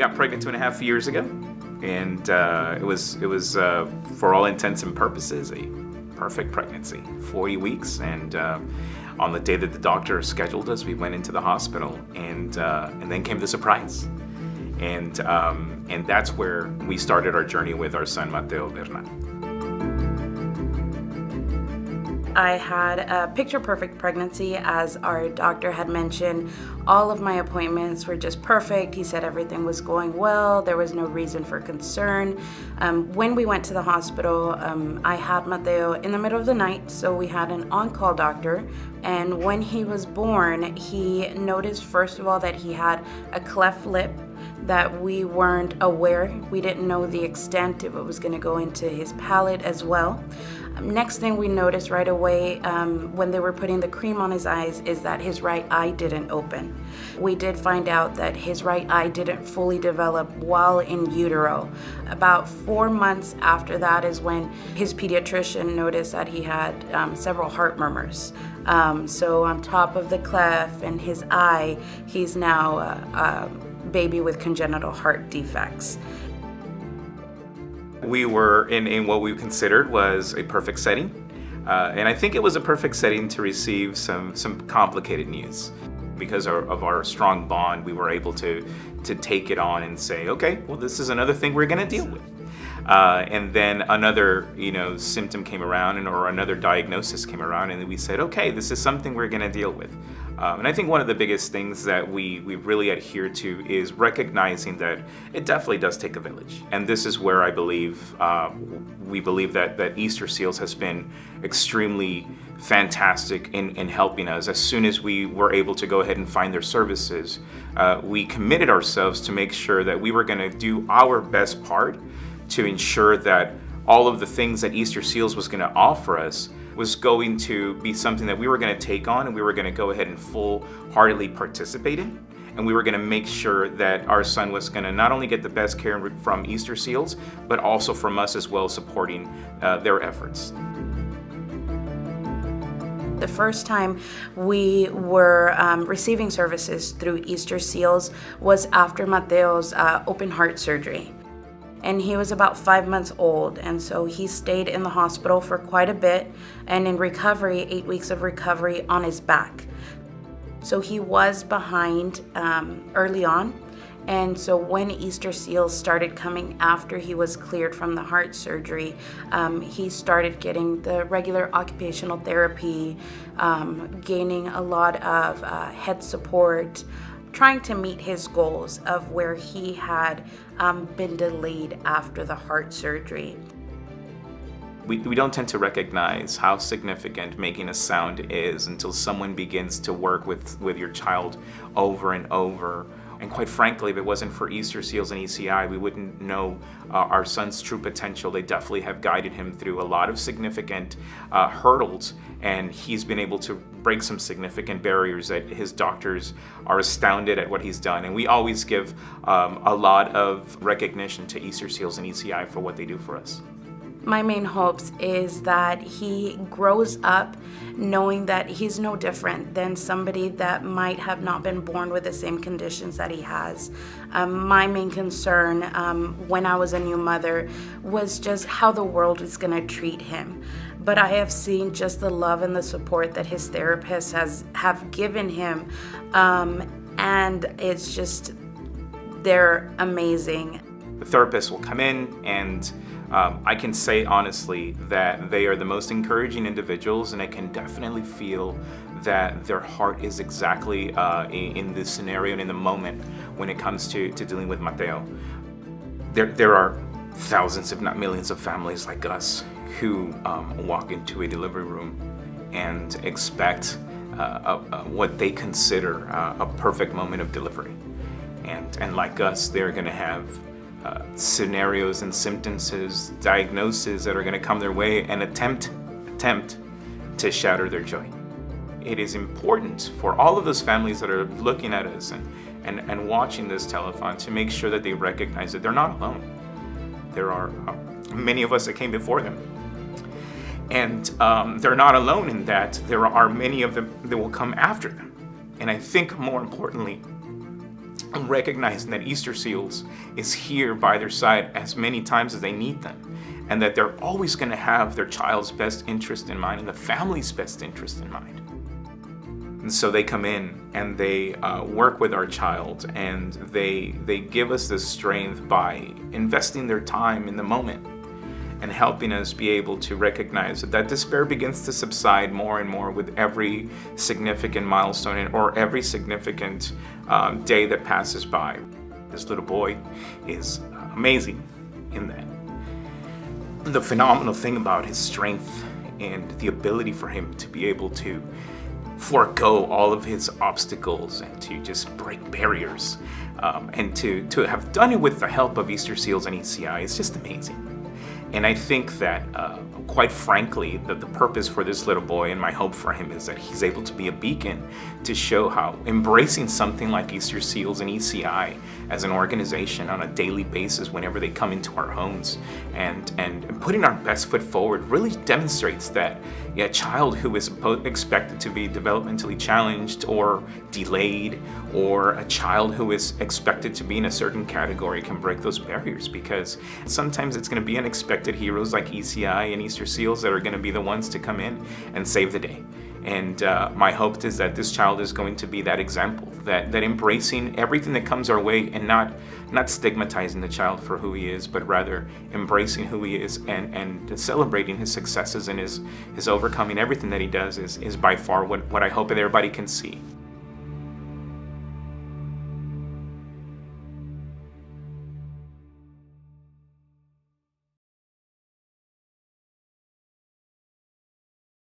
got pregnant 2.5 years ago, and it was for all intents and purposes a perfect pregnancy. 40 weeks, and on the day that the doctor scheduled us, we went into the hospital, and then came the surprise, and that's where we started our journey with our son Mateo Bernal. I had a picture-perfect pregnancy, as our doctor had mentioned. All of my appointments were just perfect. He said everything was going well. There was no reason for concern. When we went to the hospital, I had Mateo in the middle of the night, so we had an on-call doctor. And when he was born, he noticed, first of all, that he had a cleft lip that we weren't aware. We didn't know the extent, if it was going to go into his palate as well. Next thing we noticed right away when they were putting the cream on his eyes is that his right eye didn't open. We did find out that his right eye didn't fully develop while in utero. About 4 months after that is when his pediatrician noticed that he had several heart murmurs. So on top of the cleft and his eye, he's now a baby with congenital heart defects. We were in what we considered was a perfect setting, and I think it was a perfect setting to receive some complicated news. Because of our strong bond, we were able to take it on and say, okay, well, this is another thing we're going to deal with. And then another, symptom came around, or another diagnosis came around, and we said, okay, this is something we're going to deal with. And I think one of the biggest things that we really adhere to is recognizing that it definitely does take a village. And this is where I believe, we believe that Easterseals has been extremely fantastic in helping us. As soon as we were able to go ahead and find their services, we committed ourselves to make sure that we were going to do our best part to ensure that all of the things that Easterseals was going to offer us was going to be something that we were going to take on, and we were going to go ahead and full-heartedly participate in. And we were going to make sure that our son was going to not only get the best care from Easterseals, but also from us as well, supporting their efforts. The first time we were receiving services through Easterseals was after Mateo's open heart surgery. And he was about 5 months old, and so he stayed in the hospital for quite a bit, and in recovery, 8 weeks of recovery on his back. So he was behind early on, and so when Easterseals started coming after he was cleared from the heart surgery, he started getting the regular occupational therapy, gaining a lot of head support, trying to meet his goals of where he had been delayed after the heart surgery. We don't tend to recognize how significant making a sound is until someone begins to work with your child over and over. And quite frankly, if it wasn't for Easterseals and ECI, we wouldn't know our son's true potential. They definitely have guided him through a lot of significant hurdles, and he's been able to break some significant barriers that his doctors are astounded at what he's done. And we always give a lot of recognition to Easterseals and ECI for what they do for us. My main hopes is that he grows up knowing that he's no different than somebody that might have not been born with the same conditions that he has. My main concern when I was a new mother was just how the world was going to treat him. But I have seen just the love and the support that his therapists have given him, and it's just, they're amazing. The therapists will come in, and I can say honestly that they are the most encouraging individuals, and I can definitely feel that their heart is exactly in this scenario and in the moment when it comes to dealing with Mateo. There are thousands, if not millions, of families like us who walk into a delivery room and expect what they consider a perfect moment of delivery. And like us, they're going to have scenarios and symptoms, diagnoses that are going to come their way and attempt to shatter their joy. It is important for all of those families that are looking at us and watching this telethon to make sure that they recognize that they're not alone. There are many of us that came before them. And they're not alone in that there are many of them that will come after them. And I think more importantly, and recognizing that Easterseals is here by their side as many times as they need them, and that they're always going to have their child's best interest in mind and the family's best interest in mind. And so they come in and they work with our child, and they give us this strength by investing their time in the moment and helping us be able to recognize that despair begins to subside more and more with every significant milestone or every significant day that passes by. This little boy is amazing in that. The phenomenal thing about his strength and the ability for him to be able to forego all of his obstacles and to just break barriers, and to have done it with the help of Easterseals and ECI is just amazing. And I think that, quite frankly, that the purpose for this little boy and my hope for him is that he's able to be a beacon to show how embracing something like Easterseals and ECI as an organization on a daily basis whenever they come into our homes and putting our best foot forward really demonstrates that a child who is expected to be developmentally challenged or delayed, or a child who is expected to be in a certain category can break those barriers, because sometimes it's going to be unexpected heroes like ECI and Easterseals that are going to be the ones to come in and save the day. And my hope is that this child is going to be that example, that embracing everything that comes our way and not stigmatizing the child for who he is, but rather embracing who he is and celebrating his successes and his overcoming everything that he does is by far what I hope that everybody can see.